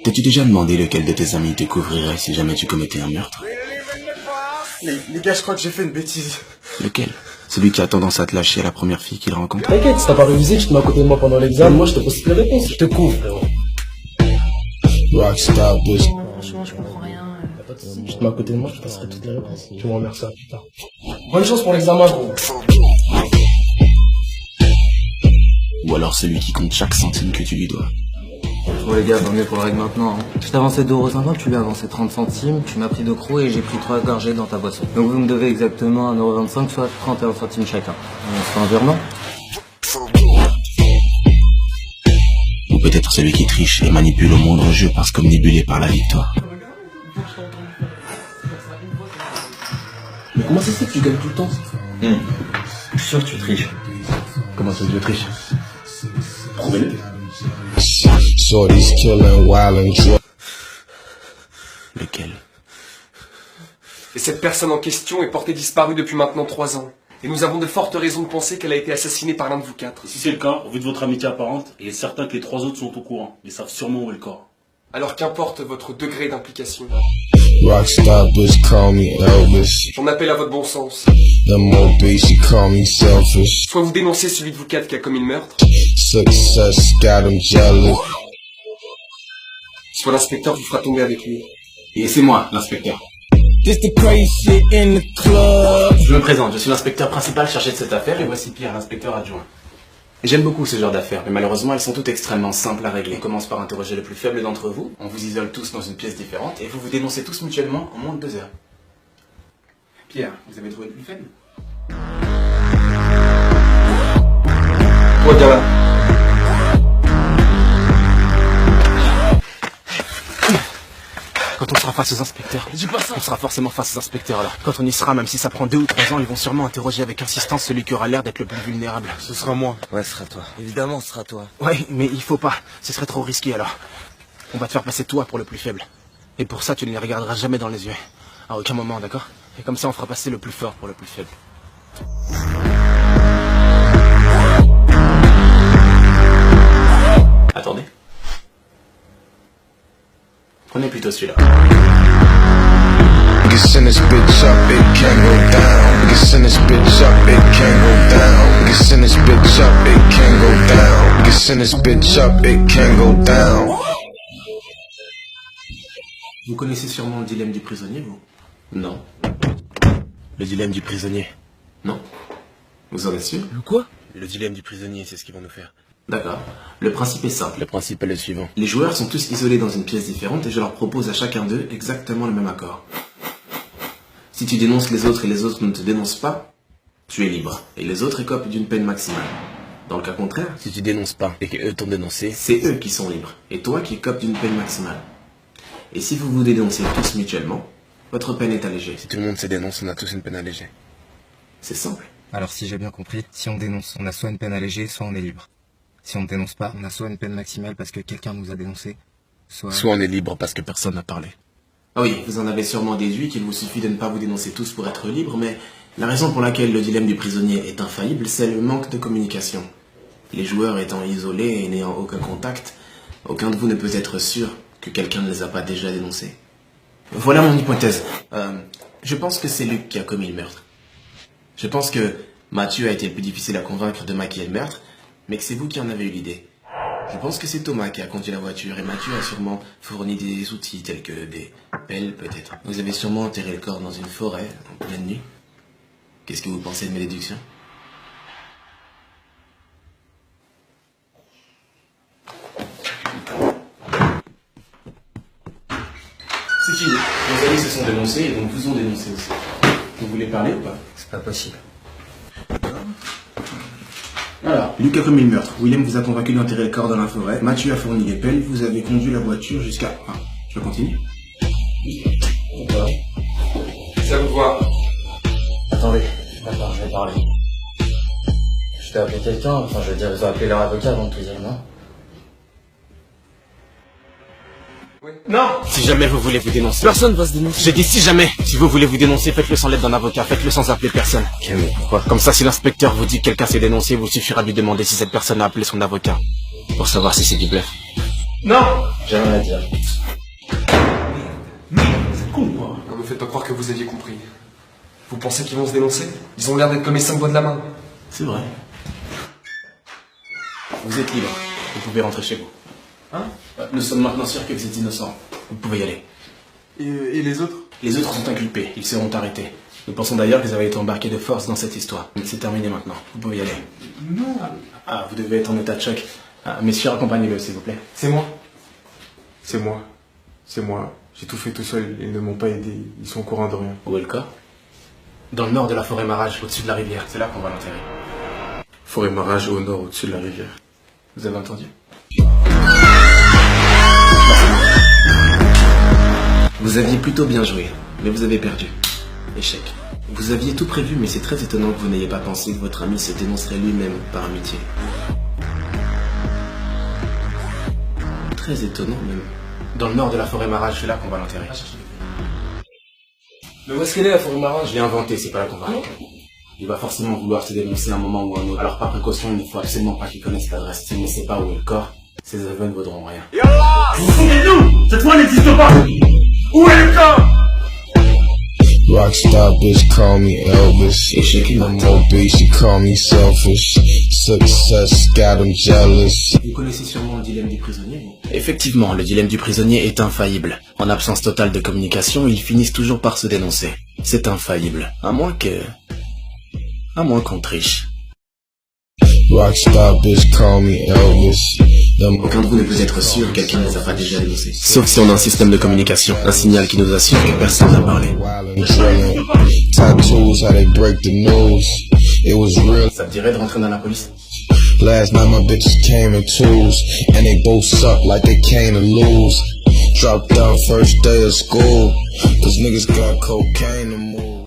T'as-tu déjà demandé lequel de tes amis te couvrirait si jamais tu commettais un meurtre? Les gars, je crois que j'ai fait une bêtise. Lequel? Celui qui a tendance à te lâcher à la première fille qu'il rencontre? T'inquiète, si t'as pas révisé, tu te mets à côté de moi pendant l'examen, moi je te pose toutes les réponses, je te couvre, frérot. Franchement, je comprends rien. Pas de soucis, tu te mets à côté de moi, je te passerai toutes les réponses. Tu m'en remercies plus tard. Bonne chance pour l'examen, gros. Ou alors celui qui compte chaque centime que tu lui dois? Bon les gars, vaut mieux qu'on le règle maintenant. Je t'ai avancé 2,50€, tu lui as avancé 30 centimes, tu m'as pris 2 crocs et j'ai pris 3 gorgées dans ta boisson. Donc vous me devez exactement 1,25€, soit 31 centimes chacun. On se fait un virement? Ou peut-être celui qui triche et manipule au moindre jeu parce qu'omnibulé par la victoire. Mais comment ça se fait que tu gagnes tout le temps? Je suis sûr que tu triches. Comment ça, je triche? Prouvez-le. Shorty's killing wild and drunk. Lequel? Et cette personne en question est portée disparue depuis maintenant 3 ans. Et nous avons de fortes raisons de penser qu'elle a été assassinée par l'un de vous 4. Si c'est le cas, au vu de votre amitié apparente, il est certain que les 3 autres sont au courant, mais savent sûrement où est le corps. Alors qu'importe votre degré d'implication. Rockstar bitch call me Elvis. J'en appelle à votre bon sens. MOB she call me selfish. Soit vous dénoncez celui de vous 4 qui a commis le meurtre, Success got him jealous. soit l'inspecteur vous fera tomber avec lui. Et c'est moi, l'inspecteur. This the crazy shit in the club. Je me présente, je suis l'inspecteur principal chargé de cette affaire et voici Pierre, l'inspecteur adjoint. J'aime beaucoup ce genre d'affaires, mais malheureusement elles sont toutes extrêmement simples à régler. On commence par interroger le plus faible d'entre vous, on vous isole tous dans une pièce différente et vous vous dénoncez tous mutuellement en moins de 2 heures. Pierre, vous avez trouvé le plus faible? Toi, viens là. Quand on sera face aux inspecteurs, on sera forcément face aux inspecteurs alors. Quand on y sera, même si ça prend 2 ou 3 ans, ils vont sûrement interroger avec insistance celui qui aura l'air d'être le plus vulnérable. Ce sera moi. Ouais, ce sera toi. Évidemment, ce sera toi. Ouais, mais il faut pas, ce serait trop risqué alors. On va te faire passer toi pour le plus faible. Et pour ça, tu ne les regarderas jamais dans les yeux. À aucun moment, d'accord? Et comme ça, on fera passer le plus fort pour le plus faible. Attendez. Prenez plutôt celui-là. Niggas in this bitch up, it can't go down. Niggas in this bitch up, it can't go down. Niggas in this bitch up, it can't go down. Niggas in this bitch up, it can't go down. Vous connaissez sûrement le dilemme du prisonnier, vous? Non. Le dilemme du prisonnier? Non. Vous en êtes sûr? Le quoi? Le dilemme du prisonnier, c'est ce qu'ils vont nous faire. D'accord. Le principe est simple. Le principe est le suivant. Les joueurs sont tous isolés dans une pièce différente et je leur propose à chacun d'eux exactement le même accord. Si tu dénonces les autres et les autres ne te dénoncent pas, tu es libre. Et les autres écopent d'une peine maximale. Dans le cas contraire, si tu dénonces pas et qu'eux t'ont dénoncé, c'est eux qui sont libres. Et toi qui écopes d'une peine maximale. Et si vous vous dénoncez tous mutuellement, votre peine est allégée. Si tout le monde se dénonce, on a tous une peine allégée. C'est simple. Alors si j'ai bien compris, si on dénonce, on a soit une peine allégée, soit on est libre. Si on ne dénonce pas, on a soit une peine maximale parce que quelqu'un nous a dénoncé, soit on est libre parce que personne n'a parlé. Ah oui, vous en avez sûrement déduit qu'il vous suffit de ne pas vous dénoncer tous pour être libre, mais la raison pour laquelle le dilemme du prisonnier est infaillible, c'est le manque de communication. Les joueurs étant isolés et n'ayant aucun contact, aucun de vous ne peut être sûr que quelqu'un ne les a pas déjà dénoncés. Voilà mon hypothèse. Je pense que c'est Luc qui a commis le meurtre. Je pense que Mathieu a été le plus difficile à convaincre de maquiller le meurtre, mais que c'est vous qui en avez eu l'idée. Je pense que c'est Thomas qui a conduit la voiture et Mathieu a sûrement fourni des outils tels que des pelles peut-être. Vous avez sûrement enterré le corps dans une forêt en pleine nuit. Qu'est-ce que vous pensez de mes déductions? C'est fini. Vos amis se sont dénoncés et donc vous ont dénoncé aussi. Vous voulez parler ou pas? C'est pas possible. Alors, Luc a commis le meurtre. William vous a convaincu d'enterrer le corps dans la forêt. Mathieu a fourni les pelles. Vous avez conduit la voiture jusqu'à... Ah, je continue. C'est à vous de voir. Attendez, attends, je vais parler. Je t'ai appelé quelqu'un, enfin je veux dire, ils ont appelé leur avocat avant de tout dire, non? Oui. Non! Si jamais vous voulez vous dénoncer... Personne va se dénoncer. J'ai dit si jamais! Si vous voulez vous dénoncer, faites-le sans l'aide d'un avocat, faites-le sans appeler personne. Ok, mais pourquoi? Comme ça, si l'inspecteur vous dit que quelqu'un s'est dénoncé, il vous suffira de lui demander si cette personne a appelé son avocat. Pour savoir si c'est du bluff. Non. J'ai rien à dire. C'est con, quoi. Ne me faites pas croire que vous aviez compris. Vous pensez qu'ils vont se dénoncer? Ils ont l'air d'être comme les 5 doigts de la main. C'est vrai. Vous êtes libre. Vous pouvez rentrer chez vous. Hein? Nous sommes maintenant sûrs que vous êtes innocent. Vous pouvez y aller. Et les autres? Les autres sont inculpés. Ils seront arrêtés. Nous pensons d'ailleurs que vous avez été embarqués de force dans cette histoire. C'est terminé maintenant. Vous pouvez y aller. Non. Ah, vous devez être en état de choc. Ah, messieurs, accompagnez-le, s'il vous plaît. C'est moi. C'est moi. C'est moi. J'ai tout fait tout seul. Ils ne m'ont pas aidé. Ils sont au courant de rien. Où est le corps? Dans le nord de la forêt Marage, au-dessus de la rivière. C'est là qu'on va l'enterrer. Forêt Marage au nord, au-dessus de la rivière. Vous avez entendu? Vous aviez plutôt bien joué, mais vous avez perdu. Échec. Vous aviez tout prévu, mais c'est très étonnant que vous n'ayez pas pensé que votre ami se dénoncerait lui-même par amitié. Très étonnant même. Dans le nord de la forêt Marage, c'est là qu'on va l'enterrer. Mais où est-ce qu'elle est la forêt Marage? Je l'ai inventé, c'est pas là qu'on va. Il va forcément vouloir se dénoncer à un moment ou à un autre. Alors par précaution, il ne faut absolument pas qu'il connaisse l'adresse. S'il ne sait pas où est le corps, ses aveux ne vaudront rien. Souvenez-nous! Cette fois n'existe pas! Où est le corps? Rockstar bitch call me Elvis. I'm obese, she call me selfish. Success got them jealous. Vous connaissez sûrement le dilemme du prisonnier. Effectivement, le dilemme du prisonnier est infaillible. En absence totale de communication, ils finissent toujours par se dénoncer. C'est infaillible. À moins qu'on triche. Rockstar bitch call me Elvis. Aucun de vous ne peut être sûr que quelqu'un ne les a pas déjà dénoncés. Sauf si on a un système de communication, un signal qui nous assure que personne n'a parlé. Tattoos, how they break the news. It was real. Ça te dirait de rentrer dans la police? Last night my bitches came in twos, and they both sucked like they came to lose. Dropped out first day of school, cause niggas got cocaine to move.